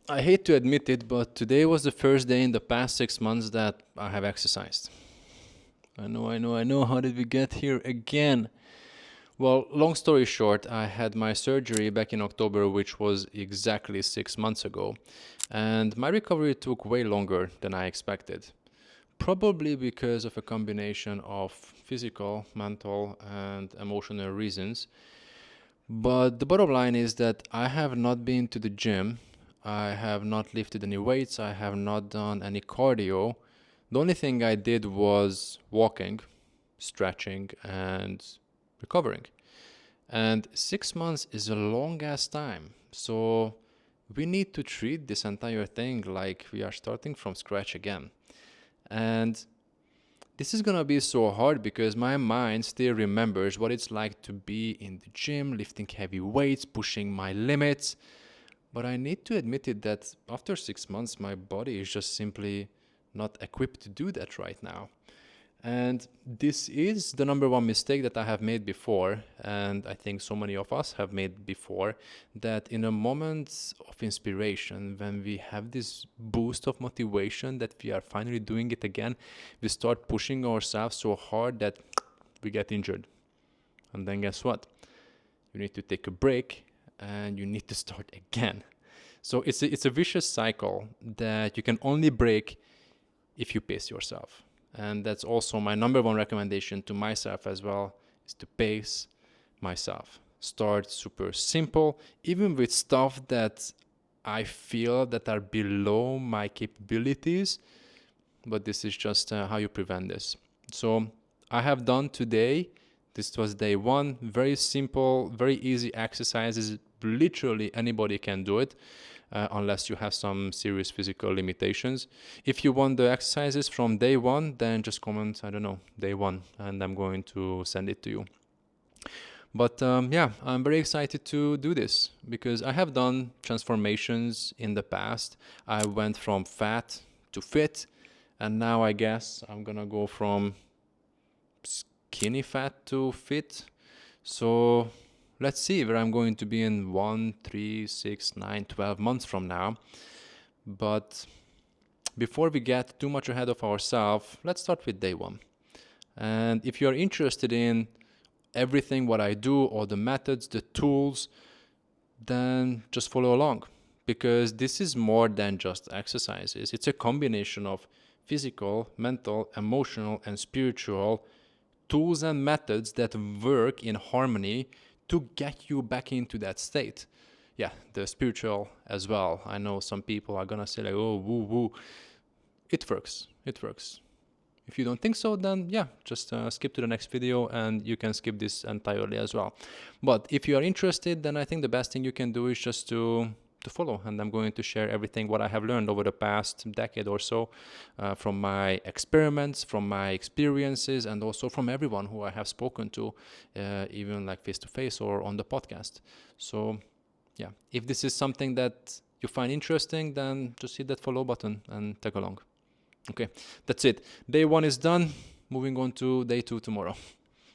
I hate to admit it, but today was the first day in the past 6 months that I have exercised. I know. How did we get here again? Well, long story short, I had my surgery back in October, which was exactly 6 months ago, and my recovery took way longer than I expected. Probably because of a combination of physical, mental, and emotional reasons. But the bottom line is that I have not been to the gym, I have not lifted any weights, I have not done any cardio. The only thing I did was walking, stretching, and recovering. And 6 months is a long ass time. So we need to treat this entire thing like we are starting from scratch again. And this is gonna be so hard because my mind still remembers what it's like to be in the gym, lifting heavy weights, pushing my limits. But I need to admit it that after 6 months, my body is just simply not equipped to do that right now. And this is the number one mistake that I have made before, and I think so many of us have made before, that in a moment of inspiration, when we have this boost of motivation that we are finally doing it again, we start pushing ourselves so hard that we get injured. And then guess what? You need to take a break and you need to start again. So it's a vicious cycle that you can only break if you pace yourself. And that's also my number one recommendation to myself as well, is to pace myself. Start super simple, even with stuff that I feel that are below my capabilities, but this is just how you prevent this. So I have done today, this was day one, very simple, very easy exercises. Literally anybody can do it. Unless you have some serious physical limitations. If you want the exercises from day one, then just comment, I don't know, day one, and I'm going to send it to you. But yeah, I'm very excited to do this because I have done transformations in the past. I went from fat to fit, and now I guess I'm gonna go from skinny fat to fit. So let's see where I'm going to be in 1, 3, 6, 9, 12 months from now. But before we get too much ahead of ourselves, let's start with day one. And if you're interested in everything what I do, all the methods, the tools, then just follow along. Because this is more than just exercises. It's a combination of physical, mental, emotional, and spiritual tools and methods that work in harmony to get you back into that state. Yeah, the spiritual as well. I know some people are gonna say like, oh, woo woo. It works. It works. If you don't think so, then yeah, just skip to the next video and you can skip this entirely as well. But if you are interested, then I think the best thing you can do is just to follow, and I'm going to share everything what I have learned over the past decade or so, from my experiments, from my experiences, and also from everyone who I have spoken to, even like face to face or on the podcast. So yeah, if this is something that you find interesting, then just hit that follow button and tag along. Okay, that's it. Day one is done. Moving on to day two tomorrow.